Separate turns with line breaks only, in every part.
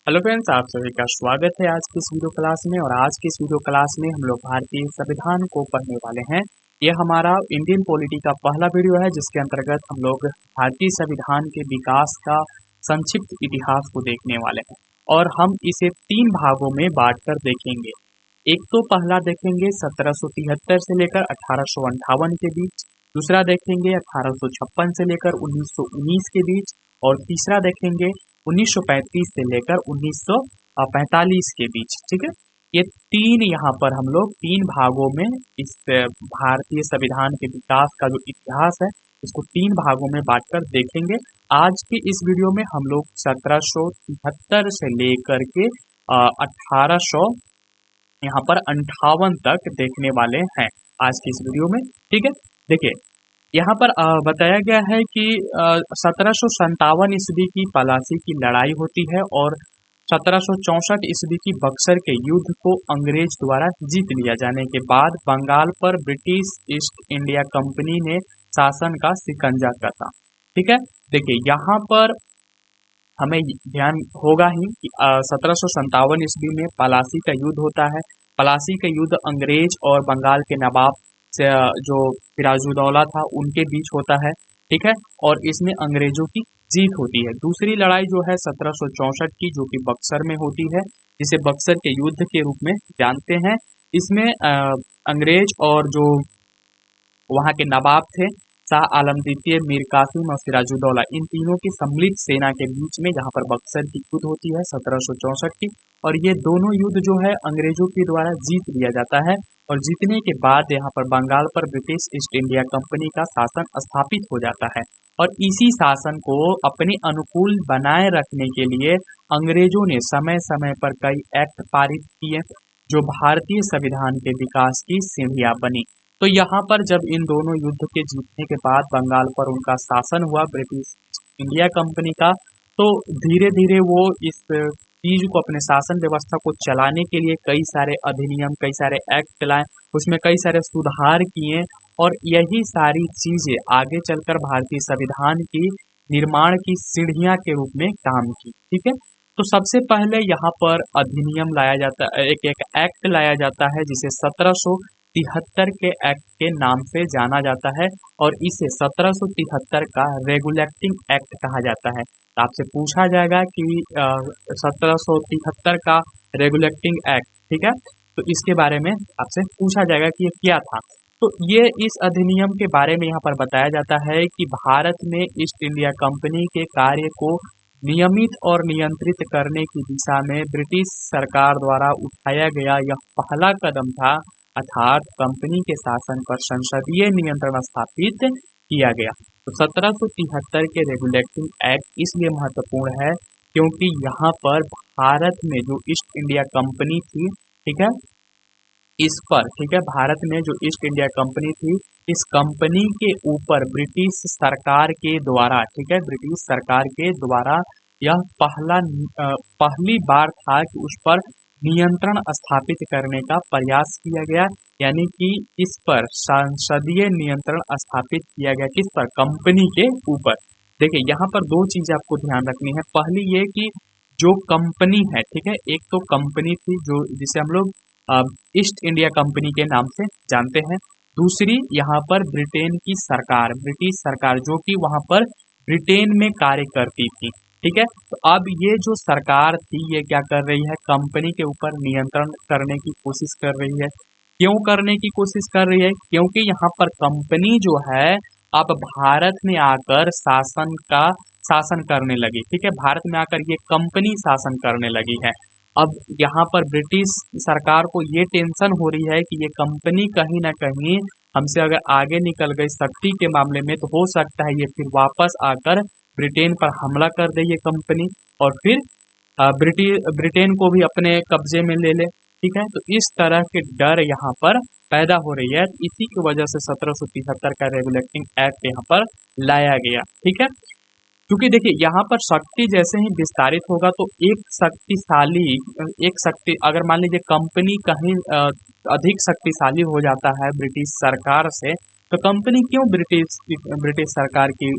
Hello friends, आप सभी का स्वागत है आज की इस वीडियो क्लास में। और आज की इस वीडियो क्लास में हम लोग भारतीय संविधान को पढ़ने वाले हैं। ये हमारा इंडियन पॉलिटी का पहला वीडियो है, जिसके अंतर्गत हम लोग भारतीय संविधान के विकास का संक्षिप्त इतिहास को देखने वाले हैं। और हम इसे 3 भागों में बांटकर देखेंगे। एक तो पहला देखेंगे 1773 से लेकर 1858 के बीच, दूसरा देखेंगे 1856 से लेकर 1919 के बीच, और तीसरा देखेंगे 1935 से लेकर 1945 के बीच। ठीक है, ये तीन यहाँ पर हम लोग 3 भागों में इस भारतीय संविधान के विकास का जो इतिहास है इसको 3 भागों में बांटकर देखेंगे। आज के इस वीडियो में हम लोग 1773 से लेकर के 1800 यहाँ पर 58 तक देखने वाले हैं आज की इस वीडियो में। ठीक है, देखिए यहाँ पर बताया गया है कि 1757 ईस्वी की पलासी की लड़ाई होती है और 1764 ईस्वी की बक्सर के युद्ध को अंग्रेज द्वारा जीत लिया जाने के बाद बंगाल पर ब्रिटिश ईस्ट इंडिया कंपनी ने शासन का शिकंजा कसा। ठीक है, देखिए यहाँ पर हमें ध्यान होगा ही कि 1757 ईस्वी में पलासी का युद्ध होता है। पलासी का युद्ध अंग्रेज और बंगाल के नवाब से जो सिराजुद्दौला था उनके बीच होता है। ठीक है, और इसमें अंग्रेजों की जीत होती है। दूसरी लड़ाई जो है 1764 की, जो कि बक्सर में होती है, जिसे बक्सर के युद्ध के रूप में जानते हैं। इसमें अंग्रेज और जो वहाँ के नवाब थे शाह आलम द्वितीय, मीर कासिम और सिराजुद्दौला, इन तीनों की सम्मिलित सेना के बीच में यहाँ पर बक्सर की युद्ध होती है 1764 की। और ये दोनों युद्ध जो है अंग्रेजों के द्वारा जीत लिया जाता है। और जीतने के बाद यहाँ पर बंगाल पर ब्रिटिश ईस्ट इंडिया कंपनी का शासन स्थापित हो जाता है। और इसी शासन को अपने अनुकूल बनाए रखने के लिए अंग्रेजों ने समय समय पर कई एक्ट पारित किए, जो भारतीय संविधान के विकास की सीढ़ियां बनी। तो यहाँ पर जब इन दोनों युद्ध के जीतने के बाद बंगाल पर उनका शासन हुआ ब्रिटिश इंडिया कंपनी का, तो धीरे धीरे वो इस चीज को, अपने शासन व्यवस्था को चलाने के लिए कई सारे अधिनियम, कई सारे एक्ट लाए, उसमें कई सारे सुधार किए। और यही सारी चीजें आगे चलकर भारतीय संविधान की निर्माण की सीढ़ियां के रूप में काम की। ठीक है, तो सबसे पहले यहाँ पर अधिनियम लाया जाता है, एक एक्ट लाया जाता है, जिसे 1773 के एक्ट के नाम से जाना जाता है। और इसे 1773 का रेगुलेटिंग एक्ट कहा जाता है। तो आपसे पूछा जाएगा कि 1773 का रेगुलेटिंग एक्ट, ठीक है, तो इसके बारे में आपसे पूछा जाएगा कि ये क्या था। तो ये इस अधिनियम के बारे में यहाँ पर बताया जाता है कि भारत में ईस्ट इंडिया कंपनी के कार्य को नियमित और नियंत्रित करने की दिशा में ब्रिटिश सरकार द्वारा उठाया गया यह पहला कदम था, अर्थात कंपनी के शासन पर संसदीय नियंत्रण स्थापित किया गया। तो 1773 के रेगुलेटिंग एक्ट इसलिए महत्वपूर्ण है क्योंकि यहाँ पर भारत में जो ईस्ट इंडिया कंपनी थी, ठीक है, इस पर, ठीक है, भारत में जो ईस्ट इंडिया कंपनी थी, इस कंपनी के ऊपर ब्रिटिश सरकार के द्वारा, ठीक है, ब्रिटिश सरकार के द्वारा यह पहली बार था कि उस पर नियंत्रण स्थापित करने का प्रयास किया गया। यानी कि इस पर संसदीय नियंत्रण स्थापित किया गया, किस पर? कंपनी के ऊपर। देखिए यहाँ पर 2 चीजें आपको ध्यान रखनी है। पहली ये कि जो कंपनी है, ठीक है, एक तो कंपनी थी जो, जिसे हम लोग ईस्ट इंडिया कंपनी के नाम से जानते हैं। दूसरी यहाँ पर ब्रिटेन की सरकार, ब्रिटिश सरकार, जो कि वहां पर ब्रिटेन में कार्य करती थी। ठीक है, तो अब ये जो सरकार थी ये क्या कर रही है? कंपनी के ऊपर नियंत्रण करने की कोशिश कर रही है। क्यों करने की कोशिश कर रही है? क्योंकि यहाँ पर कंपनी जो है अब भारत में आकर शासन करने लगी। ठीक है, भारत में आकर ये कंपनी शासन करने लगी है। अब यहाँ पर ब्रिटिश सरकार को ये टेंशन हो रही है कि ये कंपनी कहीं ना कहीं हमसे अगर आगे निकल गई शक्ति के मामले में, तो हो सकता है ये फिर वापस आकर ब्रिटेन पर हमला कर दे ये कंपनी, और फिर ब्रिटेन को भी अपने कब्जे में ले ले। ठीक है, तो इस तरह के डर यहाँ पर पैदा हो रही है। इसी की वजह से 1773 का रेगुलेटिंग एक्ट यहाँ पर लाया गया। ठीक है, क्योंकि देखिए यहाँ पर शक्ति जैसे ही विस्तारित होगा तो एक शक्ति, अगर मान लीजिए कंपनी कहीं अधिक शक्तिशाली हो जाता है ब्रिटिश सरकार से, तो कंपनी क्यों ब्रिटिश सरकार की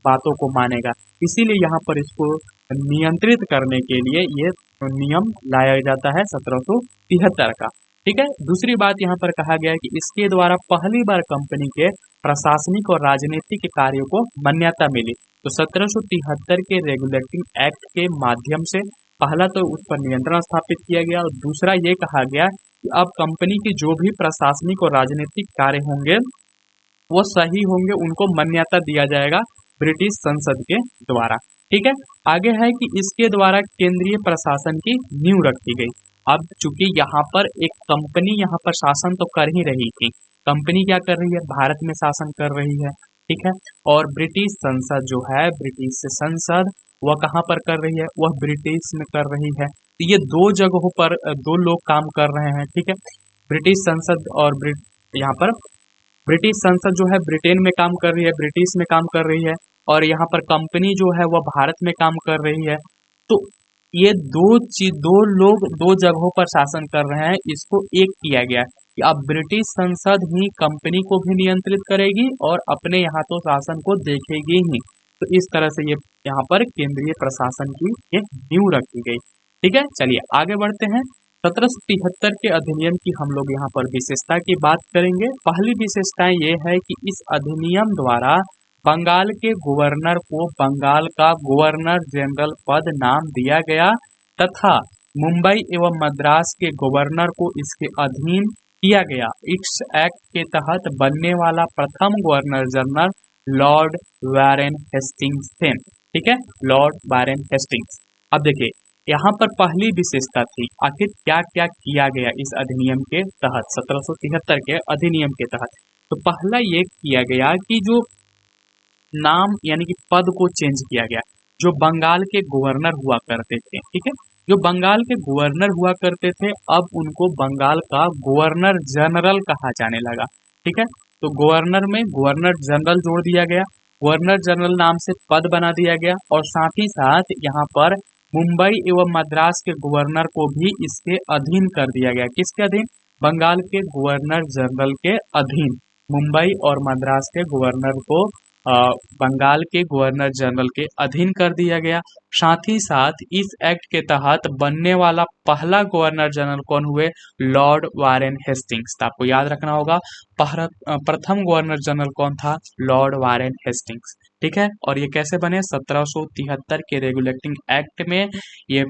बातों को मानेगा? इसीलिए यहाँ पर इसको नियंत्रित करने के लिए ये नियम लाया जाता है 1773 का। ठीक है। दूसरी बात यहाँ पर कहा गया है कि इसके द्वारा पहली बार कंपनी के प्रशासनिक और राजनीतिक कार्यों को मान्यता मिली। तो 1773 के रेगुलेटिंग एक्ट के माध्यम से पहला तो उस पर नियंत्रण स्थापित किया गया और दूसरा ये कहा गया कि अब कंपनी की जो भी प्रशासनिक और राजनीतिक कार्य होंगे वो सही होंगे, उनको मान्यता दिया जाएगा ब्रिटिश संसद के द्वारा। ठीक है। आगे है कि इसके द्वारा केंद्रीय प्रशासन की नींव रखी गई। अब चूंकि यहाँ पर एक कंपनी यहाँ पर शासन तो कर ही रही थी, कंपनी क्या कर रही है, भारत में शासन कर रही है। ठीक है। और ब्रिटिश संसद जो है, ब्रिटिश संसद वह कहाँ पर कर रही है, वह ब्रिटिश में कर रही है। तो ये दो जगहों पर दो लोग काम कर रहे हैं। ठीक है। ब्रिटिश संसद और यहाँ पर ब्रिटिश संसद जो है ब्रिटेन में काम कर रही है, ब्रिटिश में काम कर रही है, और यहाँ पर कंपनी जो है वह भारत में काम कर रही है। तो ये दो लोग दो जगहों पर शासन कर रहे हैं, इसको एक किया गया है कि अब ब्रिटिश संसद ही कंपनी को भी नियंत्रित करेगी और अपने यहाँ तो शासन को देखेगी ही। तो इस तरह से ये यहाँ पर केंद्रीय प्रशासन की ये नींव रखी गई। ठीक है। चलिए आगे बढ़ते हैं। 1773 के अधिनियम की हम लोग यहाँ पर विशेषता की बात करेंगे। पहली विशेषता ये है कि इस अधिनियम द्वारा बंगाल के गवर्नर को बंगाल का गवर्नर जनरल पद नाम दिया गया तथा मुंबई एवं मद्रास के गवर्नर को इसके अधीन किया गया। इस एक्ट के तहत बनने वाला प्रथम governor general Lord Warren Hastings थे। ठीक है, लॉर्ड वारेन हेस्टिंग्स। अब देखिए यहाँ पर पहली विशेषता थी, आखिर क्या क्या किया गया इस अधिनियम के तहत, 1773 के अधिनियम के तहत। तो पहला ये किया गया कि जो नाम यानी कि पद को चेंज किया गया। जो बंगाल के गवर्नर हुआ करते थे, ठीक है, जो बंगाल के गवर्नर हुआ करते थे, अब उनको बंगाल का गवर्नर जनरल कहा जाने लगा। ठीक है, तो गवर्नर में गवर्नर जनरल जोड़ दिया गया, गवर्नर जनरल नाम से पद बना दिया गया, और साथ ही साथ यहाँ पर मुंबई एवं मद्रास के गवर्नर को भी इसके अधीन कर दिया गया। किसके अधीन? बंगाल के गवर्नर जनरल के अधीन। मुंबई और मद्रास के गवर्नर को बंगाल के गवर्नर जनरल के अधीन कर दिया गया। साथ ही साथ इस एक्ट के तहत बनने वाला पहला गवर्नर जनरल कौन हुए? Lord Warren Hastings. तो आपको याद रखना होगा प्रथम गवर्नर जनरल कौन था? Lord Warren Hastings. ठीक है, और ये कैसे बने? 1773 के रेगुलेटिंग एक्ट में ये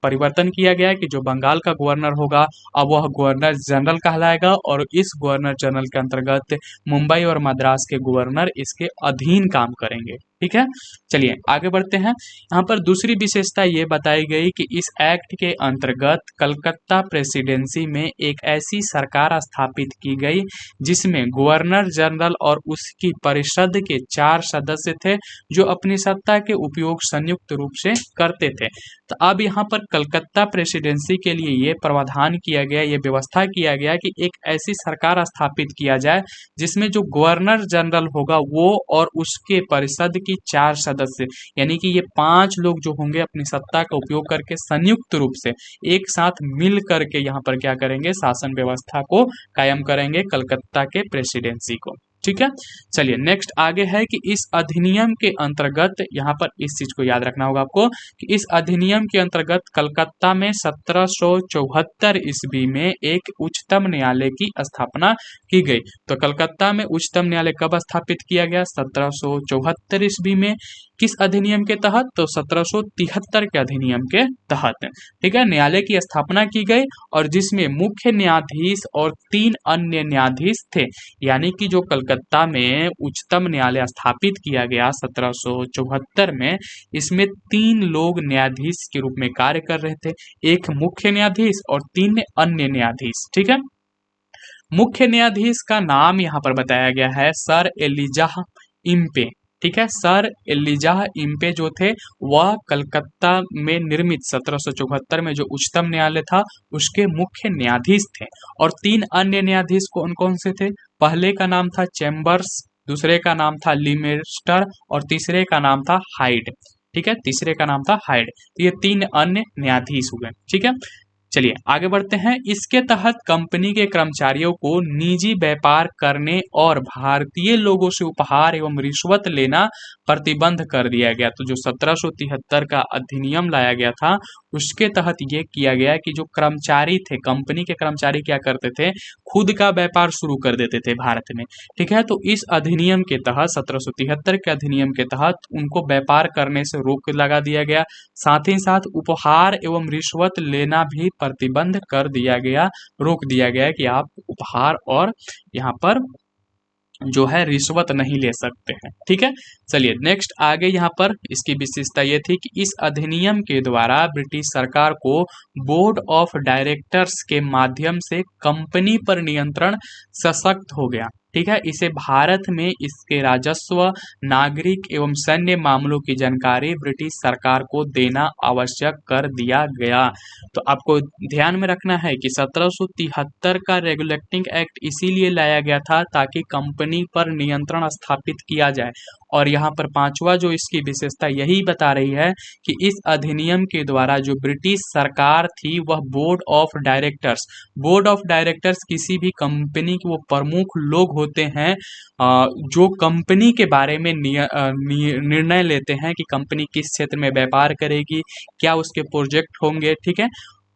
परिवर्तन किया गया कि जो बंगाल का गवर्नर होगा अब वह गवर्नर जनरल कहलाएगा, और इस गवर्नर जनरल के अंतर्गत मुंबई और मद्रास के गवर्नर इसके अधीन काम करेंगे। ठीक है, चलिए आगे बढ़ते हैं। यहाँ पर दूसरी विशेषता ये बताई गई कि इस एक्ट के अंतर्गत कलकत्ता प्रेसिडेंसी में एक ऐसी सरकार स्थापित की गई जिसमें गवर्नर जनरल और उसकी परिषद के 4 सदस्य थे जो अपनी सत्ता के उपयोग संयुक्त रूप से करते थे। तो अब यहाँ पर कलकत्ता प्रेसिडेंसी के लिए ये प्रावधान किया गया, ये व्यवस्था किया गया कि एक ऐसी सरकार स्थापित किया जाए जिसमें जो गवर्नर जनरल होगा वो और उसके परिषद की 4 सदस्य, यानी कि ये 5 लोग जो होंगे अपनी सत्ता का उपयोग करके संयुक्त रूप से एक साथ मिल करके यहाँ पर क्या करेंगे? शासन व्यवस्था को कायम करेंगे, कलकत्ता के प्रेसिडेंसी को। ठीक है, चलिए नेक्स्ट आगे है कि इस अधिनियम के अंतर्गत, यहाँ पर इस चीज को याद रखना होगा आपको कि इस अधिनियम के अंतर्गत कलकत्ता में 1774 ईस्वी में एक उच्चतम न्यायालय की स्थापना की गई। तो कलकत्ता में उच्चतम न्यायालय कब स्थापित किया गया? 1774 ईस्वी में। किस अधिनियम के तहत? तो 1773 के अधिनियम के तहत। ठीक है, न्यायालय की स्थापना की गई और जिसमें मुख्य न्यायाधीश और 3 अन्य न्यायाधीश थे, यानी कि जो कलकत्ता में उच्चतम न्यायालय स्थापित किया गया 1774 में, इसमें 3 लोग न्यायाधीश के रूप में कार्य कर रहे थे, एक मुख्य न्यायाधीश और 3 अन्य न्यायाधीश। ठीक है, मुख्य न्यायाधीश का नाम यहाँ पर बताया गया है सर एलिजाह इम्पे। ठीक है, सर एलिजाह इम्पे जो थे वह कलकत्ता में निर्मित 1774 में जो उच्चतम न्यायालय था उसके मुख्य न्यायाधीश थे। और 3 अन्य न्यायाधीश कौन कौन से थे? पहले का नाम था चैम्बर्स, दूसरे का नाम था लिमेस्टर और तीसरे का नाम था हाइड। ठीक है, तीसरे का नाम था हाइड। तो ये 3 अन्य न्यायाधीश हुए। ठीक है, चलिए आगे बढ़ते हैं। इसके तहत कंपनी के कर्मचारियों को निजी व्यापार करने और भारतीय लोगों से उपहार एवं रिश्वत लेना प्रतिबंध कर दिया गया। तो जो 1773 का अधिनियम लाया गया था उसके तहत ये किया गया कि जो कर्मचारी थे, कंपनी के कर्मचारी क्या करते थे, खुद का व्यापार शुरू कर देते थे भारत में। ठीक है, तो इस अधिनियम के तहत 1773 के अधिनियम के तहत उनको व्यापार करने से रोक लगा दिया गया। साथ ही साथ उपहार एवं रिश्वत लेना भी प्रतिबंध कर दिया गया, रोक दिया गया कि आप उपहार और यहाँ पर जो है रिश्वत नहीं ले सकते हैं। ठीक है, चलिए नेक्स्ट आगे यहाँ पर इसकी विशेषता ये थी कि इस अधिनियम के द्वारा ब्रिटिश सरकार को बोर्ड ऑफ डायरेक्टर्स के माध्यम से कंपनी पर नियंत्रण सशक्त हो गया। ठीक है, इसे भारत में इसके राजस्व, नागरिक एवं सैन्य मामलों की जानकारी ब्रिटिश सरकार को देना आवश्यक कर दिया गया। तो आपको ध्यान में रखना है कि 1773 का रेगुलेटिंग एक्ट इसीलिए लाया गया था ताकि कंपनी पर नियंत्रण स्थापित किया जाए। और यहाँ पर पांचवा जो इसकी विशेषता यही बता रही है कि इस अधिनियम के द्वारा जो ब्रिटिश सरकार थी वह बोर्ड ऑफ डायरेक्टर्स किसी भी कंपनी के वो प्रमुख लोग होते हैं जो कंपनी के बारे में निर्णय लेते हैं कि कंपनी किस क्षेत्र में व्यापार करेगी, क्या उसके प्रोजेक्ट होंगे। ठीक है,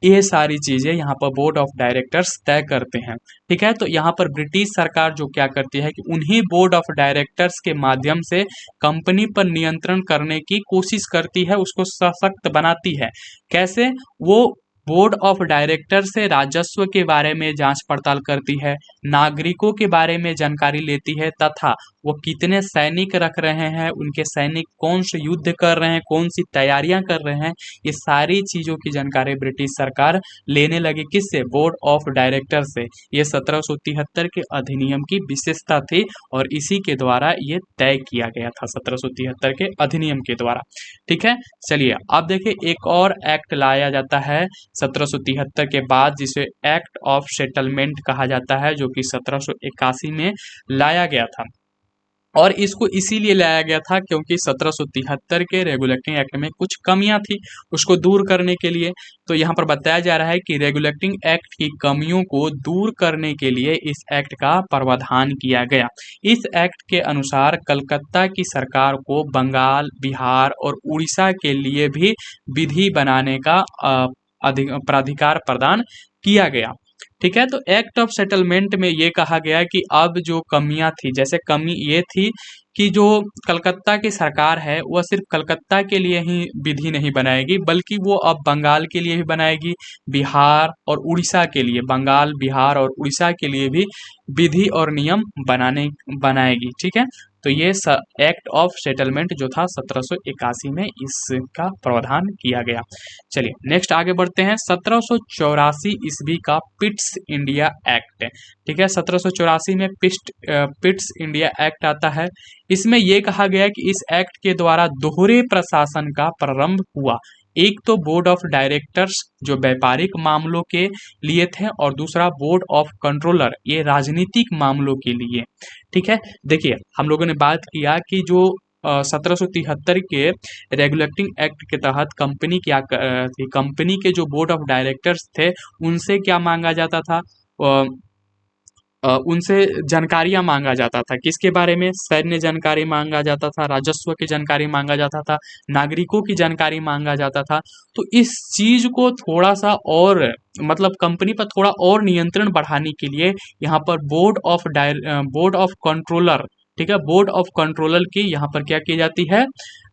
ये सारी चीजें यहाँ पर बोर्ड ऑफ डायरेक्टर्स तय करते हैं। ठीक है, तो यहाँ पर ब्रिटिश सरकार जो क्या करती है कि उन्हीं बोर्ड ऑफ डायरेक्टर्स के माध्यम से कंपनी पर नियंत्रण करने की कोशिश करती है, उसको सशक्त बनाती है। कैसे? वो बोर्ड ऑफ डायरेक्टर से राजस्व के बारे में जांच पड़ताल करती है, नागरिकों के बारे में जानकारी लेती है तथा वो कितने सैनिक रख रहे हैं, उनके सैनिक कौन से युद्ध कर रहे हैं, कौन सी तैयारियां कर रहे हैं, ये सारी चीजों की जानकारी ब्रिटिश सरकार लेने लगी। किससे? बोर्ड ऑफ डायरेक्टर से। ये 1773 के अधिनियम की विशेषता थी और इसी के द्वारा ये तय किया गया था, 1773 के अधिनियम के द्वारा। ठीक है, चलिए अब देखिए एक और एक्ट लाया जाता है 1773 के बाद जिसे एक्ट ऑफ सेटलमेंट कहा जाता है, जो कि 1781 में लाया गया था। और इसको इसीलिए लाया गया था क्योंकि 1773 के रेगुलेटिंग एक्ट में कुछ कमियां थी, उसको दूर करने के लिए। तो यहाँ पर बताया जा रहा है कि रेगुलेटिंग एक्ट की कमियों को दूर करने के लिए इस एक्ट का प्रावधान किया गया। इस एक्ट के अनुसार कलकत्ता की सरकार को बंगाल, बिहार और उड़ीसा के लिए भी विधि बनाने का प्राधिकार प्रदान किया गया। ठीक है, तो एक्ट ऑफ सेटलमेंट में ये कहा गया कि अब जो कमियां थी, जैसे कमी ये थी कि जो कलकत्ता की सरकार है वह सिर्फ कलकत्ता के लिए ही विधि नहीं बनाएगी बल्कि वो अब बंगाल के लिए भी बनाएगी, बिहार और उड़ीसा के लिए, बंगाल, बिहार और उड़ीसा के लिए भी विधि और नियम बनाएगी। ठीक है, तो ये एक्ट ऑफ सेटलमेंट जो था 1781 में इसका प्रावधान किया गया। चलिए नेक्स्ट आगे बढ़ते हैं। 1784 ईस्वी का पिट्स इंडिया एक्ट। ठीक है, 1784 में पिट्स इंडिया एक्ट आता है। इसमें यह कहा गया कि इस एक्ट के द्वारा दोहरे प्रशासन का प्रारंभ हुआ। एक तो बोर्ड ऑफ डायरेक्टर्स जो व्यापारिक मामलों के लिए थे और दूसरा बोर्ड ऑफ कंट्रोलर, ये राजनीतिक मामलों के लिए। ठीक है, देखिए हम लोगों ने बात किया कि जो 1773 के रेगुलेटिंग एक्ट के तहत कंपनी क्या थी, कंपनी के जो बोर्ड ऑफ डायरेक्टर्स थे उनसे क्या मांगा जाता था, उनसे जानकारियां मांगा जाता था। किसके बारे में? सैन्य जानकारी मांगा जाता था, राजस्व की जानकारी मांगा जाता था, नागरिकों की जानकारी मांगा जाता था। तो इस चीज को थोड़ा सा और मतलब कंपनी पर थोड़ा और नियंत्रण बढ़ाने के लिए यहाँ पर बोर्ड ऑफ कंट्रोलर, ठीक है, बोर्ड ऑफ कंट्रोलर की यहाँ पर क्या की जाती है,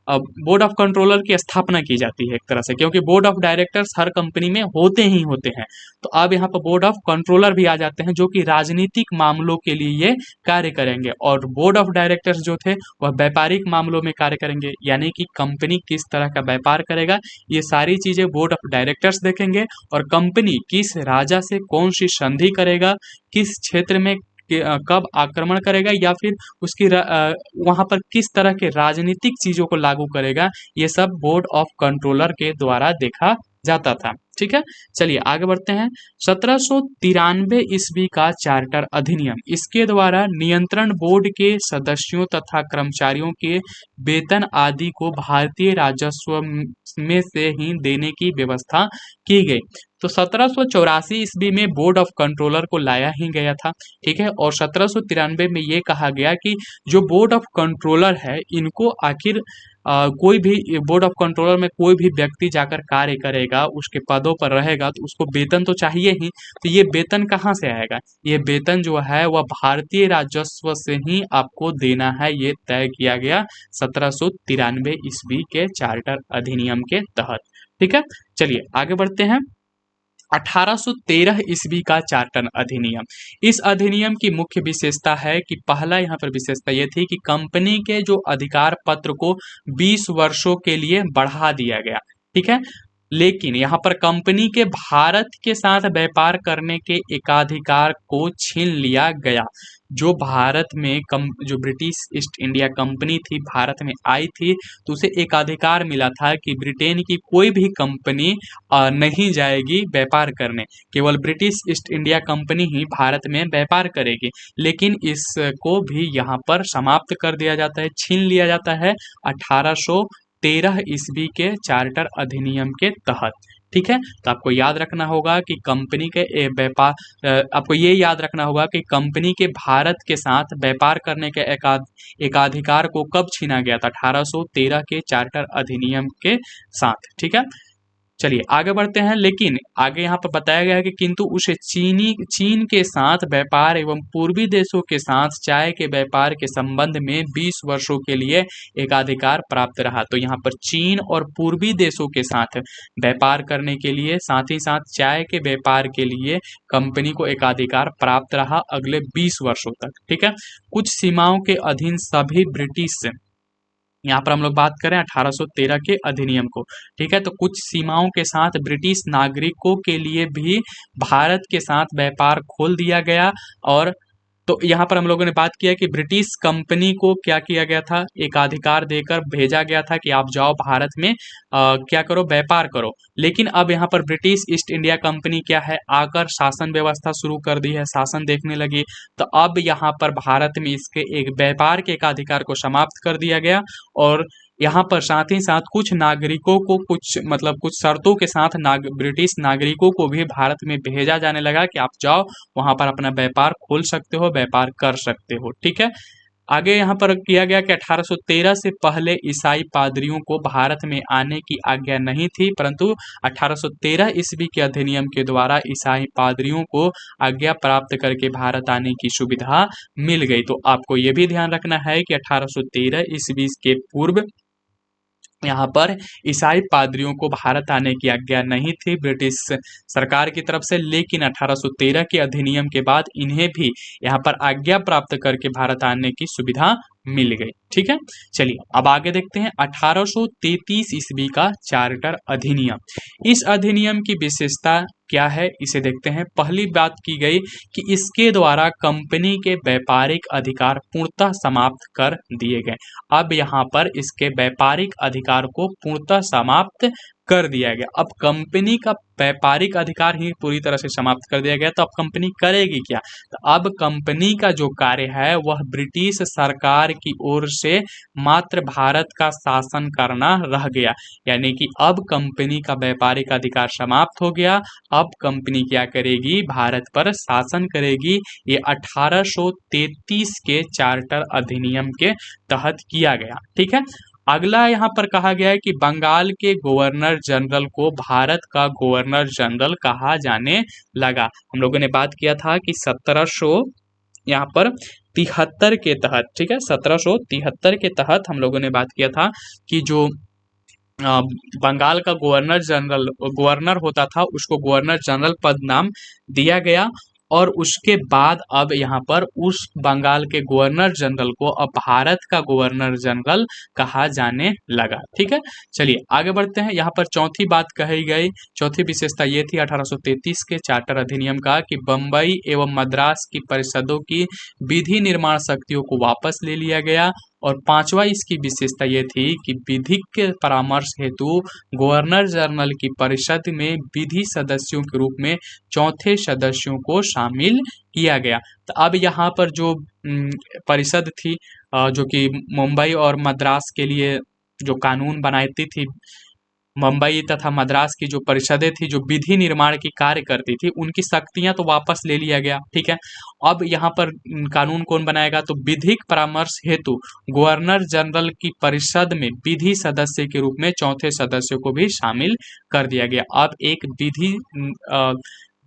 बोर्ड ऑफ कंट्रोलर की स्थापना की जाती है एक तरह से, क्योंकि board of directors her company में होते ही होते हैं। तो अब यहाँ पर बोर्ड ऑफ कंट्रोलर भी आ जाते हैं जो कि राजनीतिक मामलों के लिए ये कार्य करेंगे और बोर्ड ऑफ डायरेक्टर्स जो थे वह व्यापारिक मामलों में कार्य करेंगे, यानी कि कंपनी किस तरह का व्यापार करेगा ये सारी चीजें बोर्ड ऑफ डायरेक्टर्स देखेंगे और कंपनी किस राजा से कौन सी संधि करेगा, किस क्षेत्र में कब आक्रमण करेगा या फिर उसकी वहां पर किस तरह के राजनीतिक चीजों को लागू करेगा, ये सब बोर्ड ऑफ कंट्रोलर के द्वारा देखा जाता था। ठीक है, चलिए आगे बढ़ते हैं। 1793 ईस्वी का चार्टर अधिनियम, इसके द्वारा नियंत्रण बोर्ड के सदस्यों तथा कर्मचारियों के वेतन आदि को भारतीय राजस्व में से ही देने की व्यवस्था की गई। तो 1784 ईस्वी में बोर्ड ऑफ कंट्रोलर को लाया ही गया था, ठीक है। और 1793 में ये कहा गया कि जो बोर्ड ऑफ कंट्रोलर है इनको आखिर कोई भी बोर्ड ऑफ कंट्रोलर में कोई भी व्यक्ति जाकर कार्य करेगा, उसके पदों पर रहेगा तो उसको वेतन तो चाहिए ही। तो ये वेतन कहाँ से आएगा? ये वेतन जो है वह भारतीय राजस्व से ही आपको देना है, ये तय किया गया 1793 ईस्वी के चार्टर अधिनियम के तहत, ठीक है। चलिए आगे बढ़ते हैं। 1813 ईस्वी का चार्टर अधिनियम, इस अधिनियम की मुख्य विशेषता है कि पहला यहाँ पर विशेषता ये थी कि कंपनी के जो अधिकार पत्र को 20 वर्षों के लिए बढ़ा दिया गया, ठीक है। लेकिन यहाँ पर कंपनी के भारत के साथ व्यापार करने के एकाधिकार को छीन लिया गया। जो भारत में जो ब्रिटिश ईस्ट इंडिया कंपनी थी भारत में आई थी, तो उसे एकाधिकार मिला था कि ब्रिटेन की कोई भी कंपनी नहीं जाएगी व्यापार करने, केवल ब्रिटिश ईस्ट इंडिया कंपनी ही भारत में व्यापार करेगी। लेकिन इसको भी यहाँ पर समाप्त कर दिया जाता है, छीन लिया जाता है 1813 ईस्वी के चार्टर अधिनियम के तहत, ठीक है। तो आपको याद रखना होगा कि कंपनी के व्यापार आपको ये याद रखना होगा कि कंपनी के भारत के साथ व्यापार करने के एकाधिकार को कब छीना गया था? 1813 के चार्टर अधिनियम के साथ, ठीक है। चलिए आगे बढ़ते हैं। लेकिन आगे यहाँ पर बताया गया है कि किंतु उसे चीन के साथ व्यापार एवं पूर्वी देशों के साथ चाय के व्यापार के संबंध में 20 वर्षों के लिए एकाधिकार प्राप्त रहा। तो यहाँ पर चीन और पूर्वी देशों के साथ व्यापार करने के लिए, साथ ही साथ चाय के व्यापार के लिए कंपनी को एकाधिकार प्राप्त रहा अगले 20 वर्षों तक, ठीक है। कुछ सीमाओं के अधीन सभी ब्रिटिश, यहाँ पर हम लोग बात करें 1813 के अधिनियम को, ठीक है। तो कुछ सीमाओं के साथ ब्रिटिश नागरिकों के लिए भी भारत के साथ व्यापार खोल दिया गया। और तो यहाँ पर हम लोगों ने बात किया कि ब्रिटिश कंपनी को क्या किया गया था? एकाधिकार देकर भेजा गया था कि आप जाओ भारत में क्या करो, व्यापार करो। लेकिन अब यहाँ पर ब्रिटिश ईस्ट इंडिया कंपनी क्या है, आकर शासन व्यवस्था शुरू कर दी है, शासन देखने लगी। तो अब यहाँ पर भारत में इसके एक व्यापार के एकाधिकार को समाप्त कर दिया गया। और यहाँ पर साथ ही साथ कुछ नागरिकों को कुछ शर्तों के साथ ब्रिटिश नागरिकों को भी भारत में भेजा जाने लगा कि आप जाओ वहां पर अपना व्यापार खोल सकते हो, व्यापार कर सकते हो, ठीक है। आगे यहाँ पर किया गया कि 1813 से पहले ईसाई पादरियों को भारत में आने की आज्ञा नहीं थी, परंतु 1813 ईस्वी के अधिनियम के द्वारा ईसाई पादरियों को आज्ञा प्राप्त करके भारत आने की सुविधा मिल गई। तो आपको ये भी ध्यान रखना है कि 1813 ईस्वी के पूर्व यहाँ पर ईसाई पादरियों को भारत आने की आज्ञा नहीं थी ब्रिटिश सरकार की तरफ से। लेकिन 1813 के अधिनियम के बाद इन्हें भी यहाँ पर आज्ञा प्राप्त करके भारत आने की सुविधा मिल गई, ठीक है। चलिए अब आगे देखते हैं 1833 ईस्वी का चार्टर अधिनियम। इस अधिनियम की विशेषता क्या है, इसे देखते हैं। पहली बात की गई कि इसके द्वारा कंपनी के व्यापारिक अधिकार पूर्णतः समाप्त कर दिए गए। अब यहाँ पर इसके व्यापारिक अधिकार को पूर्णतः समाप्त कर दिया गया। अब कंपनी का व्यापारिक अधिकार ही पूरी तरह से समाप्त कर दिया गया। तो अब कंपनी करेगी क्या? तो अब कंपनी का जो कार्य है वह ब्रिटिश सरकार की ओर से मात्र भारत का शासन करना रह गया। यानी कि अब कंपनी का व्यापारिक अधिकार समाप्त हो गया। अब कंपनी क्या करेगी? भारत पर शासन करेगी। ये 1833 के चार्टर अधिनियम के तहत किया गया, ठीक है। अगला यहाँ पर कहा गया है कि बंगाल के गवर्नर जनरल को भारत का गवर्नर जनरल कहा जाने लगा। हम लोगों ने बात किया था कि 1773 के तहत, ठीक है, 1773 के तहत हम लोगों ने बात किया था कि जो बंगाल का गवर्नर होता था उसको गवर्नर जनरल पद नाम दिया गया। और उसके बाद अब यहाँ पर उस बंगाल के गवर्नर जनरल को अब भारत का गवर्नर जनरल कहा जाने लगा, ठीक है। चलिए आगे बढ़ते हैं। यहाँ पर चौथी बात कही गई, चौथी विशेषता ये थी 1833 के चार्टर अधिनियम का कि बम्बई एवं मद्रास की परिषदों की विधि निर्माण शक्तियों को वापस ले लिया गया। और पांचवा इसकी विशेषता ये थी कि विधिक परामर्श हेतु गवर्नर जनरल की परिषद में विधि सदस्यों के रूप में चौथे सदस्यों को शामिल किया गया। तो अब यहाँ पर जो परिषद थी जो कि मुंबई और मद्रास के लिए जो कानून बनाती थी, मुंबई तथा मद्रास की जो परिषदें थी जो विधि निर्माण की कार्य करती थी, उनकी शक्तियां तो वापस ले लिया गया। ठीक है, अब यहाँ पर कानून कौन बनाएगा, तो विधिक परामर्श हेतु गवर्नर जनरल की परिषद में विधि सदस्य के रूप में चौथे सदस्य को भी शामिल कर दिया गया। अब एक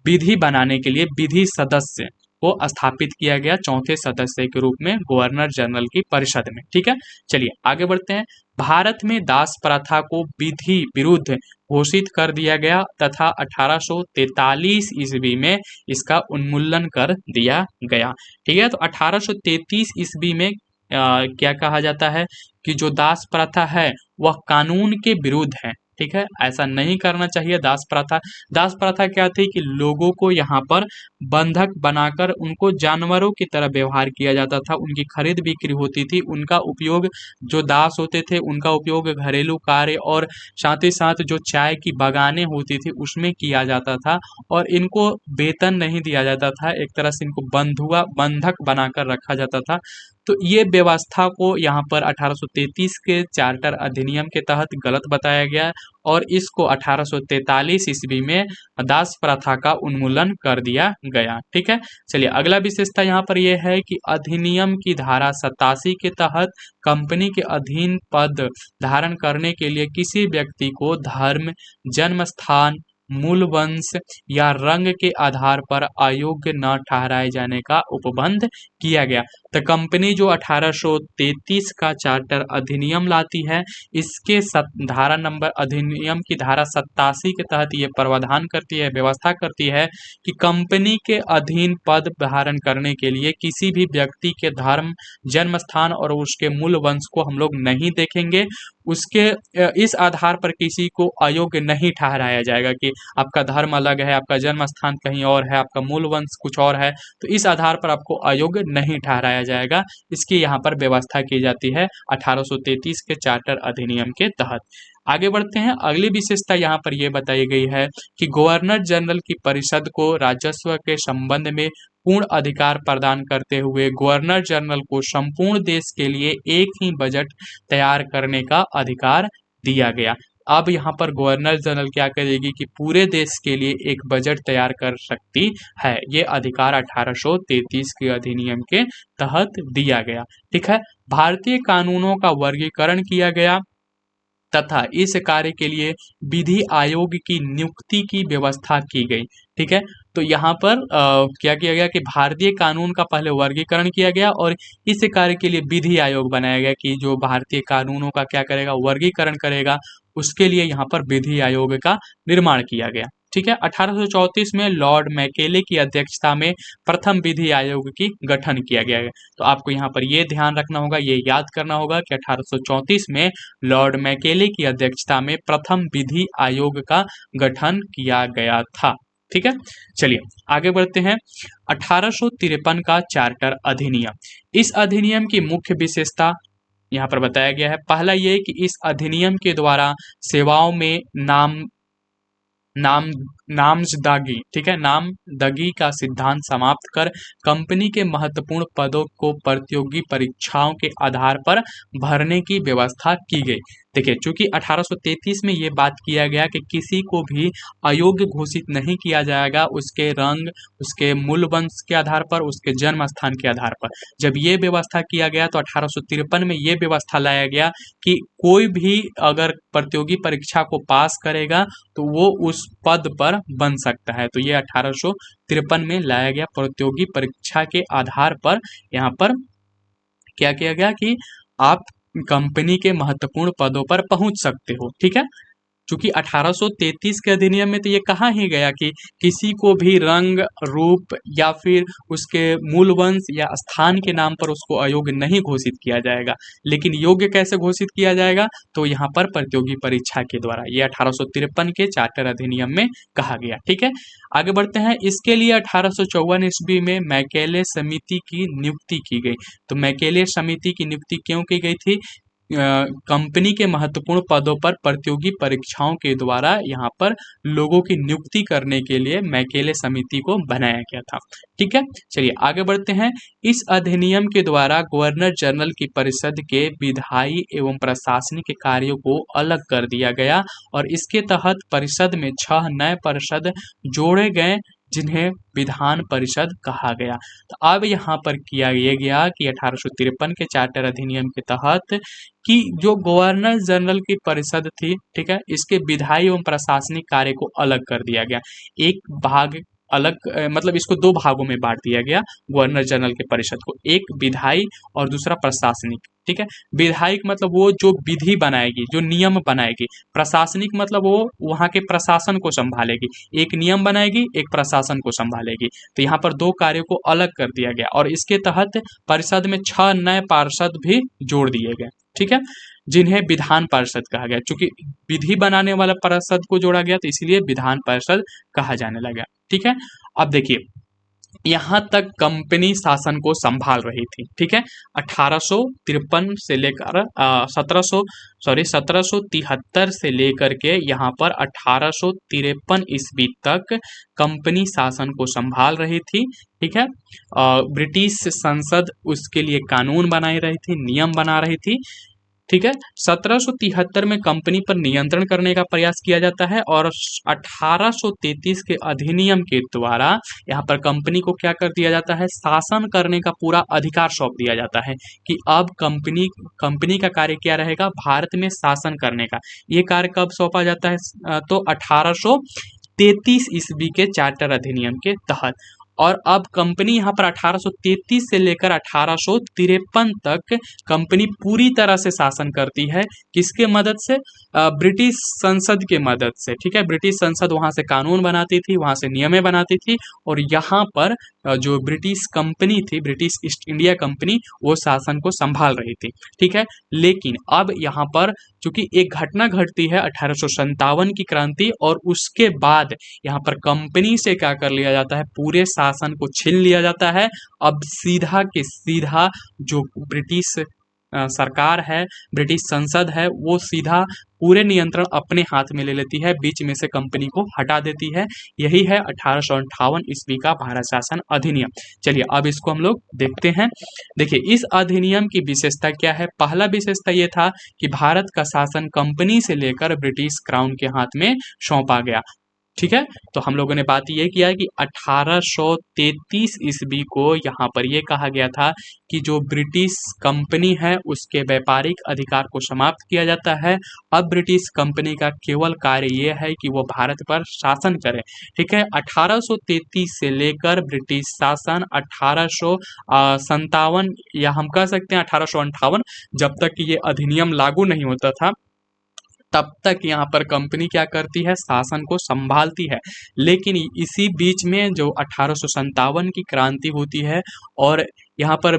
विधि बनाने के लिए विधि सदस्य को स्थापित किया गया चौथे सदस्य के रूप में गवर्नर जनरल की परिषद में। ठीक है, चलिए आगे बढ़ते हैं। भारत में दास प्रथा को विधि विरुद्ध घोषित कर दिया गया तथा 1843 ईस्वी में इसका उन्मूलन कर दिया गया। ठीक है, तो 1833 ईस्वी में क्या कहा जाता है कि जो दास प्रथा है वह कानून के विरुद्ध है। ठीक है, ऐसा नहीं करना चाहिए। दास प्रथा क्या थी कि लोगों को यहाँ पर बंधक बनाकर उनको जानवरों की तरह व्यवहार किया जाता था, उनकी खरीद बिक्री होती थी, उनका उपयोग, जो दास होते थे उनका उपयोग घरेलू कार्य और साथ ही साथ जो चाय की बागानें होती थी उसमें किया जाता था, और इनको वेतन नहीं दिया जाता था, एक तरह से इनको बंधक बनाकर रखा जाता था। तो ये व्यवस्था को यहाँ पर 1833 के चार्टर अधिनियम के तहत गलत बताया गया और इसको 1843 ईस्वी में दास प्रथा का उन्मूलन कर दिया गया। ठीक है, चलिए अगला विशेषता यहाँ पर यह है कि अधिनियम की धारा 87 के तहत कंपनी के अधीन पद धारण करने के लिए किसी व्यक्ति को धर्म, जन्म स्थान, मूल वंश या रंग के आधार पर अयोग्य न ठहराए जाने का उपबंध किया गया। तो कंपनी जो 1833 का चार्टर अधिनियम लाती है, इसके धारा नंबर अधिनियम की धारा 87 के तहत ये प्रावधान करती है, व्यवस्था करती है कि कंपनी के अधीन पद धारण करने के लिए किसी भी व्यक्ति के धर्म, जन्म स्थान और उसके मूल वंश को हम लोग नहीं देखेंगे। उसके इस आधार पर किसी को अयोग्य नहीं ठहराया जाएगा कि आपका धर्म अलग है, आपका जन्म स्थान कहीं और है, आपका मूल वंश कुछ और है, तो इस आधार पर आपको अयोग्य नहीं ठहराया जाएगा। इसकी यहाँ पर व्यवस्था की जाती है 1833 के चार्टर अधिनियम के तहत। आगे बढ़ते हैं। अगली विशेषता यहाँ पर यह बताई गई है कि गवर्नर जनरल की परिषद को राजस्व के संबंध में पूर्ण अधिकार प्रदान करते हुए गवर्नर जनरल को संपूर्ण देश के लिए एक ही बजट तैयार करने का अधिकार दिया गया। अब यहाँ पर गवर्नर जनरल क्या करेगी कि पूरे देश के लिए एक बजट तैयार कर सकती है। ये अधिकार 1833 के अधिनियम के तहत दिया गया। ठीक है, भारतीय कानूनों का वर्गीकरण किया गया तथा इस कार्य के लिए विधि आयोग की नियुक्ति की व्यवस्था की गई। ठीक है, तो यहाँ पर क्या किया गया कि भारतीय कानून का पहले वर्गीकरण किया गया और इस कार्य के लिए विधि आयोग बनाया गया कि जो भारतीय कानूनों का क्या करेगा, वर्गीकरण करेगा। उसके लिए यहाँ पर विधि आयोग का निर्माण किया गया। ठीक है, 1834 में लॉर्ड मैकेले की अध्यक्षता में प्रथम विधि आयोग की गठन किया गया है। तो आपको यहाँ पर ये ध्यान रखना होगा, ये याद करना होगा कि 1834 में लॉर्ड मैकेले की अध्यक्षता में प्रथम विधि आयोग का गठन किया गया था। ठीक है, चलिए आगे बढ़ते हैं। 1853 का चार्टर अधिनियम। इस अधिनियम की मुख्य विशेषता यहाँ पर बताया गया है। पहला ये कि इस अधिनियम के द्वारा सेवाओं में नामजदगी, ठीक है, नामजदगी का सिद्धांत समाप्त कर कंपनी के महत्वपूर्ण पदों को प्रतियोगी परीक्षाओं के आधार पर भरने की व्यवस्था की गई। देखिए, चूंकि 1833 में ये बात किया गया कि किसी को भी अयोग्य घोषित नहीं किया जाएगा उसके रंग, उसके मूल वंश के आधार पर, उसके जन्म स्थान के आधार पर। जब ये व्यवस्था किया गया तो 1853 में ये व्यवस्था लाया गया कि कोई भी अगर प्रतियोगी परीक्षा को पास करेगा तो वो उस पद पर बन सकता है। तो ये 1853 में लाया गया प्रतियोगी परीक्षा के आधार पर। यहाँ पर क्या किया गया कि आप कंपनी के महत्वपूर्ण पदों पर पहुंच सकते हो। ठीक है, चूंकि 1833 के अधिनियम में तो ये कहा ही गया कि किसी को भी रंग, रूप या फिर उसके मूल वंश या स्थान के नाम पर उसको अयोग्य नहीं घोषित किया जाएगा। लेकिन योग्य कैसे घोषित किया जाएगा, तो यहाँ पर प्रतियोगी परीक्षा के द्वारा, ये 1853 के चार्टर अधिनियम में कहा गया। ठीक है, आगे बढ़ते हैं। इसके लिए 1854 ईस्वी में मैकेले समिति की नियुक्ति की गई। तो मैकेले समिति की नियुक्ति क्यों की गई थी? कंपनी के महत्वपूर्ण पदों पर प्रतियोगी परीक्षाओं के द्वारा यहाँ पर लोगों की नियुक्ति करने के लिए मैकेले समिति को बनाया गया था। ठीक है, चलिए आगे बढ़ते हैं। इस अधिनियम के द्वारा गवर्नर जनरल की परिषद के विधायी एवं प्रशासनिक कार्यों को अलग कर दिया गया और इसके तहत परिषद में 6 नए परिषद जोड़े गए जिन्हें विधान परिषद कहा गया। तो अब यहाँ पर किया ये गया कि 1853 के चार्टर अधिनियम के तहत कि जो गवर्नर जनरल की परिषद थी, ठीक है, इसके विधायी एवं प्रशासनिक कार्य को अलग कर दिया गया। एक भाग अलग मतलब इसको 2 भागों में बांट दिया गया गवर्नर जनरल के परिषद को, एक विधायी और दूसरा प्रशासनिक। ठीक है, विधायिक मतलब वो जो विधि बनाएगी, जो नियम बनाएगी। प्रशासनिक मतलब वो वहाँ के प्रशासन को संभालेगी, एक नियम बनाएगी, एक प्रशासन को संभालेगी। तो यहाँ पर 2 कार्यों को अलग कर दिया गया और इसके तहत परिषद में 6 नए पार्षद भी जोड़ दिए गए। ठीक है, जिन्हें विधान परिषद कहा गया। चूंकि विधि बनाने वाला परिषद को जोड़ा गया तो इसीलिए विधान परिषद कहा जाने लगा। ठीक है, अब देखिए यहाँ तक कंपनी शासन को संभाल रही थी। ठीक है, 1853 से लेकर 1773 से लेकर के यहाँ पर 1853 ईस्वी तक कंपनी शासन को संभाल रही थी। ठीक है, ब्रिटिश संसद उसके लिए कानून बनाई रही थी, नियम बना रही थी। ठीक है, 1773 में कंपनी पर नियंत्रण करने का प्रयास किया जाता है और 1833 के अधिनियम के द्वारा यहाँ पर कंपनी को क्या कर दिया जाता है, शासन करने का पूरा अधिकार सौंप दिया जाता है कि अब कंपनी का कार्य क्या रहेगा, भारत में शासन करने का। ये कार्य कब सौंपा जाता है, तो 1833 ईस्वी के चार्टर अधिनियम के तहत। और अब कंपनी यहाँ पर 1833 से लेकर 1853 तक कंपनी पूरी तरह से शासन करती है। किसके मदद से, ब्रिटिश संसद के मदद से। ठीक है, ब्रिटिश संसद वहाँ से कानून बनाती थी, वहाँ से नियमें बनाती थी और यहाँ पर जो ब्रिटिश कंपनी थी, ब्रिटिश ईस्ट इंडिया कंपनी, वो शासन को संभाल रही थी। ठीक है, लेकिन अब यहाँ पर चूंकि एक घटना घटती है 1857 की क्रांति और उसके बाद यहाँ पर कंपनी से क्या कर लिया जाता है, पूरे शासन को छीन लिया जाता है। अब सीधा के सीधा जो ब्रिटिश सरकार है, ब्रिटिश संसद है, वो सीधा पूरे नियंत्रण अपने हाथ में ले लेती है, बीच में से कंपनी को हटा देती है। यही है 1858 ईस्वी का भारत शासन अधिनियम। चलिए अब इसको हम लोग देखते हैं। देखिए इस अधिनियम की विशेषता क्या है। पहला विशेषता ये था कि भारत का शासन कंपनी से लेकर ब्रिटिश क्राउन के हाथ में सौंपा गया। ठीक है, तो हम लोगों ने बात ये किया कि 1833 ईस्वी को यहाँ पर ये कहा गया था कि जो ब्रिटिश कंपनी है उसके व्यापारिक अधिकार को समाप्त किया जाता है। अब ब्रिटिश कंपनी का केवल कार्य ये है कि वो भारत पर शासन करे। ठीक है, 1833 से लेकर ब्रिटिश शासन 1857 या हम कह सकते हैं 1858, जब तक कि ये अधिनियम लागू नहीं होता था तब तक यहाँ पर कंपनी क्या करती है, शासन को संभालती है। लेकिन इसी बीच में जो 1857 की क्रांति होती है और यहाँ पर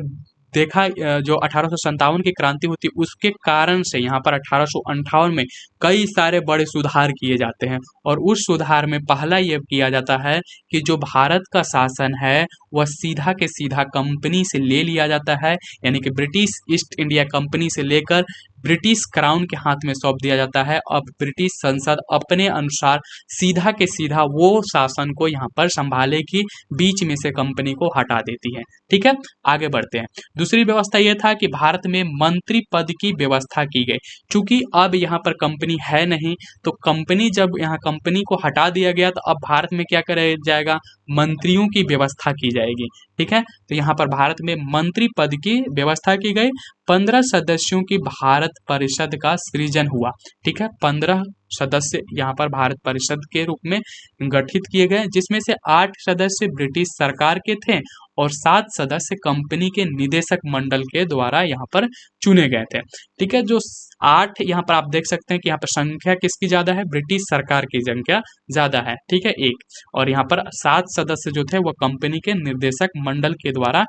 देखा जो 1857 की क्रांति होती है उसके कारण से यहाँ पर 1858 में कई सारे बड़े सुधार किए जाते हैं और उस सुधार में पहला ये किया जाता है कि जो भारत का शासन है वह सीधा के सीधा कंपनी से ले लिया जाता है, यानी कि ब्रिटिश ईस्ट इंडिया कंपनी से लेकर ब्रिटिश क्राउन के हाथ में सौंप दिया जाता है। अब ब्रिटिश संसद अपने अनुसार सीधा के सीधा वो शासन को यहाँ पर संभालेगी, बीच में से कंपनी को हटा देती है। ठीक है, आगे बढ़ते हैं। दूसरी व्यवस्था यह था कि भारत में मंत्री पद की व्यवस्था की गई। चूंकि अब यहाँ पर कंपनी है नहीं, तो कंपनी जब यहाँ कंपनी को हटा दिया गया तो अब भारत में क्या करा जाएगा, मंत्रियों की व्यवस्था की जाएगी। ठीक है, तो यहाँ पर भारत में मंत्री पद की व्यवस्था की गई। 15 सदस्यों की भारत परिषद का सृजन हुआ। ठीक है, 15 सदस्य यहाँ पर भारत परिषद के रूप में गठित किए गए, जिसमें से 8 सदस्य ब्रिटिश सरकार के थे और 7 सदस्य कंपनी के निदेशक मंडल के द्वारा यहाँ पर चुने गए थे। ठीक है, जो 8 यहाँ पर आप देख सकते हैं कि यहाँ पर संख्या किसकी ज्यादा है, ब्रिटिश सरकार की संख्या ज्यादा है। ठीक है, एक, और यहाँ पर 7 सदस्य जो थे वह कंपनी के निर्देशक मंडल के द्वारा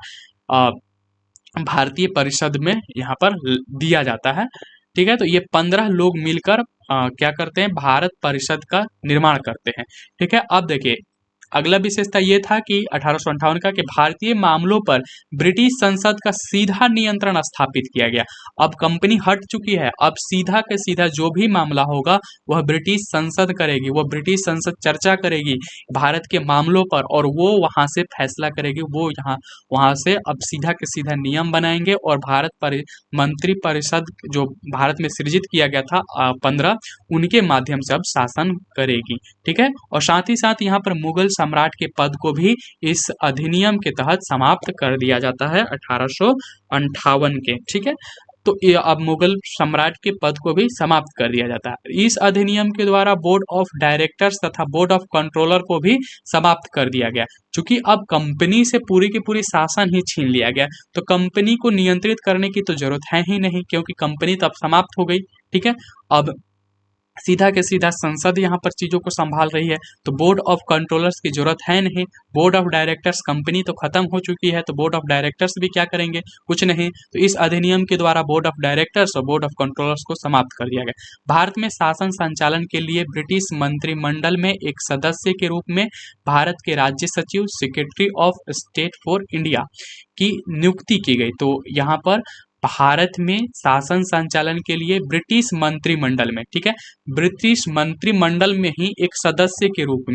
भारतीय परिषद में यहाँ पर दिया जाता है। ठीक है, तो ये 15 लोग मिलकर क्या करते हैं, भारत परिषद का निर्माण करते हैं। ठीक है, अब देखिए अगला विशेषता ये था कि 1858 का कि भारतीय मामलों पर ब्रिटिश संसद का सीधा नियंत्रण स्थापित किया गया। अब कंपनी हट चुकी है, अब सीधा के सीधा जो भी मामला होगा वह ब्रिटिश संसद करेगी, वह ब्रिटिश संसद चर्चा करेगी भारत के मामलों पर और वो वहां से फैसला करेगी। वो वहां से अब सीधा के सीधा नियम बनाएंगे और मंत्री परिषद जो भारत में सृजित किया गया था 15, उनके माध्यम से अब शासन करेगी। ठीक है, और साथ ही साथ यहाँ पर मुगल सम्राट के पद को भी इस अधिनियम के तहत समाप्त कर दिया जाता है 1858 के। ठीक है, तो ये अब मुगल सम्राट के पद को भी समाप्त कर दिया जाता है। इस अधिनियम के द्वारा बोर्ड ऑफ डायरेक्टर्स तथा बोर्ड ऑफ कंट्रोलर को भी समाप्त कर दिया गया, क्योंकि अब कंपनी से पूरी की पूरी शासन ही छीन लिया गया, तो कंपनी को नियंत्रित करने की तो जरूरत है ही नहीं, क्योंकि कंपनी तो अब समाप्त हो गई। ठीक है, अब सीधा के सीधा संसद यहाँ पर चीजों को संभाल रही है, तो बोर्ड ऑफ कंट्रोलर्स की जरूरत है नहीं। बोर्ड ऑफ डायरेक्टर्स, कंपनी तो खत्म हो चुकी है, तो बोर्ड ऑफ डायरेक्टर्स भी क्या करेंगे, कुछ नहीं। तो इस अधिनियम के द्वारा बोर्ड ऑफ डायरेक्टर्स और बोर्ड ऑफ कंट्रोलर्स को समाप्त कर दिया गया। भारत में शासन संचालन के लिए ब्रिटिश मंत्रिमंडल में एक सदस्य के रूप में भारत के राज्य सचिव, secretary of state for India की नियुक्ति की गई। तो यहाँ पर भारत में शासन संचालन के लिए ब्रिटिश मंत्रिमंडल में, ठीक है, ब्रिटिश मंत्रिमंडल में ही एक सदस्य के रूप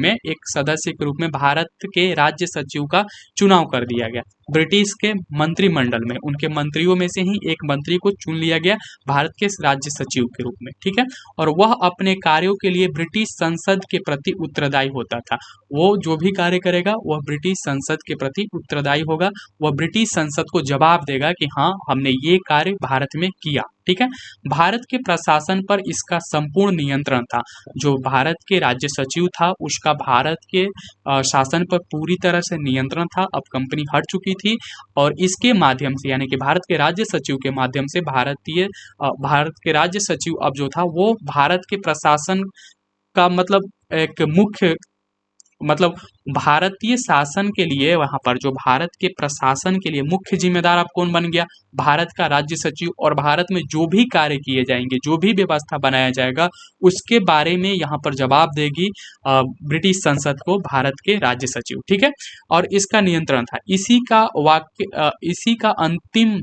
में भारत के राज्य सचिव का चुनाव कर दिया गया। ब्रिटिश के मंत्रिमंडल में उनके मंत्रियों में से ही एक मंत्री को चुन लिया गया भारत के राज्य सचिव के रूप में। ठीक है, और वह अपने कार्यों के लिए ब्रिटिश संसद के प्रति उत्तरदायी होता था। वो जो भी कार्य करेगा वह ब्रिटिश संसद के प्रति उत्तरदायी होगा, वह ब्रिटिश संसद को जवाब देगा कि हाँ हमने ये कार्य भारत में किया। ठीक है, भारत के प्रशासन पर इसका संपूर्ण नियंत्रण था। जो भारत के राज्य सचिव था उसका भारत के शासन पर पूरी तरह से नियंत्रण था। अब कंपनी हट चुकी थी और इसके माध्यम से, यानी कि भारत के राज्य सचिव के माध्यम से भारत के राज्य सचिव अब जो था वो भारत के प्रशासन का एक मुख्य भारतीय शासन के लिए, वहां पर जो भारत के प्रशासन के लिए मुख्य जिम्मेदार अब कौन बन गया, भारत का राज्य सचिव। और भारत में जो भी कार्य किए जाएंगे, जो भी व्यवस्था बनाया जाएगा, उसके बारे में यहाँ पर जवाब देगी ब्रिटिश संसद को भारत के राज्य सचिव। ठीक है, और इसका नियंत्रण था। इसी का अंतिम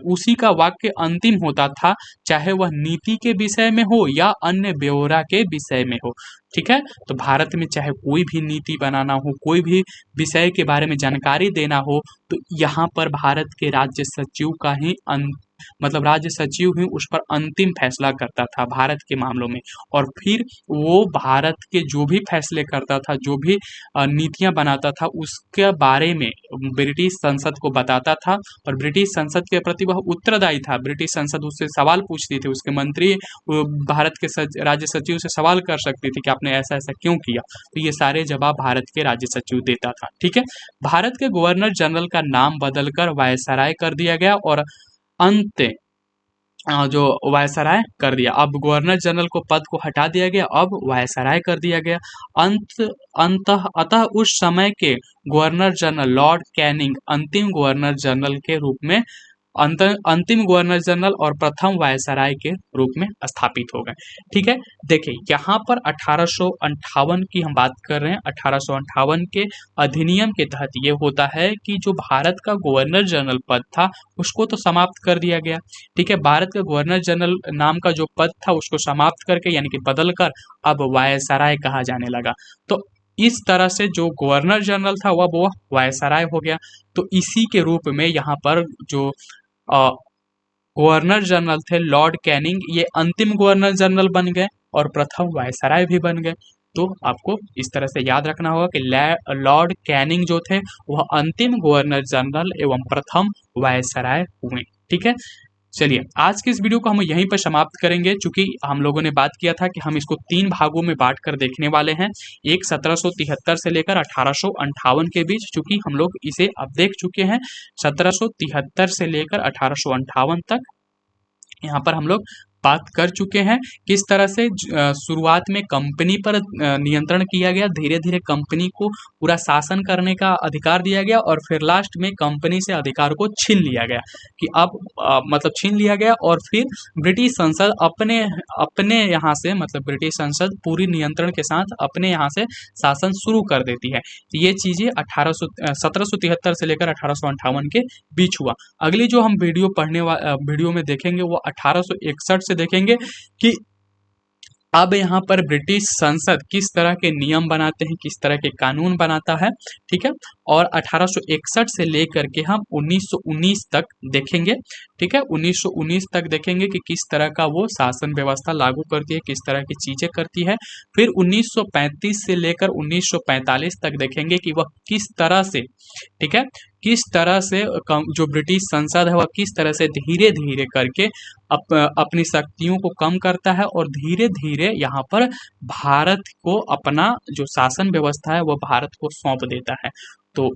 उसी का वाक्य अंतिम होता था, चाहे वह नीति के विषय में हो या अन्य ब्यौरा के विषय में हो। ठीक है, तो भारत में चाहे कोई भी नीति बनाना हो, कोई भी विषय के बारे में जानकारी देना हो, तो यहाँ पर भारत के राज्य सचिव का ही राज्य सचिव ही उस पर अंतिम फैसला करता था भारत के मामलों में। और फिर वो भारत के जो भी फैसले करता था, जो भी नीतियां बनाता था, उसके बारे में ब्रिटिश संसद को बताता था और ब्रिटिश संसद के प्रति वह उत्तरदायी था। ब्रिटिश संसद उससे सवाल पूछती थी, उसके मंत्री भारत के राज्य सचिव से सवाल कर सकती थी कि आपने ऐसा ऐसा क्यों किया, तो ये सारे जवाब भारत के राज्य सचिव देता था। ठीक है, भारत के गवर्नर जनरल का नाम बदलकर वायसराय कर दिया गया और अंत जो वायसराय कर दिया। अब गवर्नर जनरल को पद को हटा दिया गया, अब वायसराय कर दिया गया। अतः उस समय के गवर्नर जनरल लॉर्ड कैनिंग अंतिम गवर्नर जनरल के रूप में अंतिम गवर्नर जनरल और प्रथम वायसराय के रूप में स्थापित हो गए। ठीक है, देखिए यहाँ पर 1858 की हम बात कर रहे हैं। 1858 के अधिनियम के तहत ये होता है कि जो भारत का गवर्नर जनरल पद था उसको तो समाप्त कर दिया गया। ठीक है, भारत का गवर्नर जनरल नाम का जो पद था उसको समाप्त करके, यानी कि बदल कर, अब वायसराय कहा जाने लगा। तो इस तरह से जो गवर्नर जनरल था वो वायसराय हो गया। तो इसी के रूप में यहाँ पर जो गवर्नर जनरल थे लॉर्ड कैनिंग, ये अंतिम गवर्नर जनरल बन गए और प्रथम वायसराय भी बन गए। तो आपको इस तरह से याद रखना होगा कि लॉर्ड कैनिंग जो थे वह अंतिम गवर्नर जनरल एवं प्रथम वायसराय हुए। ठीक है, चलिए आज के इस वीडियो को हम यहीं पर समाप्त करेंगे, चूंकि हम लोगों ने बात किया था कि हम इसको 3 भागों में बांट कर देखने वाले हैं। एक 1773 से लेकर 1858 के बीच, चूंकि हम लोग इसे अब देख चुके हैं 1773 से लेकर 1858 तक, यहाँ पर हम लोग बात कर चुके हैं किस तरह से शुरुआत में कंपनी पर नियंत्रण किया गया, धीरे धीरे कंपनी को पूरा शासन करने का अधिकार दिया गया और फिर लास्ट में कंपनी से अधिकार को छीन लिया गया कि अब मतलब छीन लिया गया और फिर ब्रिटिश संसद अपने अपने यहाँ से, मतलब ब्रिटिश संसद पूरी नियंत्रण के साथ अपने यहाँ से शासन शुरू कर देती है। तो ये चीज़ें 1773 से लेकर 1858 के बीच हुआ। अगली जो हम वीडियो में देखेंगे वो 1861 से देखेंगे कि अब यहाँ पर ब्रिटिश संसद किस तरह के नियम बनाते हैं, किस तरह के कानून बनाता है, ठीक है। और 1861 से लेकर के हम 1919 तक देखेंगे, ठीक है। 1919 तक देखेंगे कि किस तरह का वो शासन व्यवस्था लागू करती है, किस तरह की चीजें करती है। फिर 1935 से लेकर 1945 तक देखेंगे कि वह किस तरह से, ठीक है, किस तरह से जो ब्रिटिश संसद है वह किस तरह से धीरे धीरे करके अपनी शक्तियों को कम करता है और धीरे धीरे यहाँ पर भारत को अपना जो शासन व्यवस्था है वह भारत को सौंप देता है। तो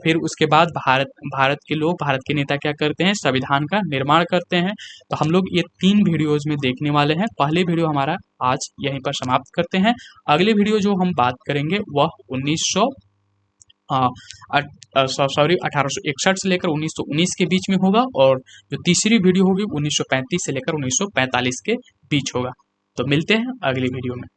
फिर उसके बाद भारत के लोग, भारत के नेता क्या करते हैं, संविधान का निर्माण करते हैं। तो हम लोग ये 3 वीडियोज में देखने वाले हैं। पहले वीडियो हमारा आज यहीं पर समाप्त करते हैं। अगले वीडियो जो हम बात करेंगे वह 1861 से लेकर 1919 के बीच में होगा और जो तीसरी वीडियो होगी 1935 से लेकर 1945 के बीच होगा। तो मिलते हैं अगली वीडियो में।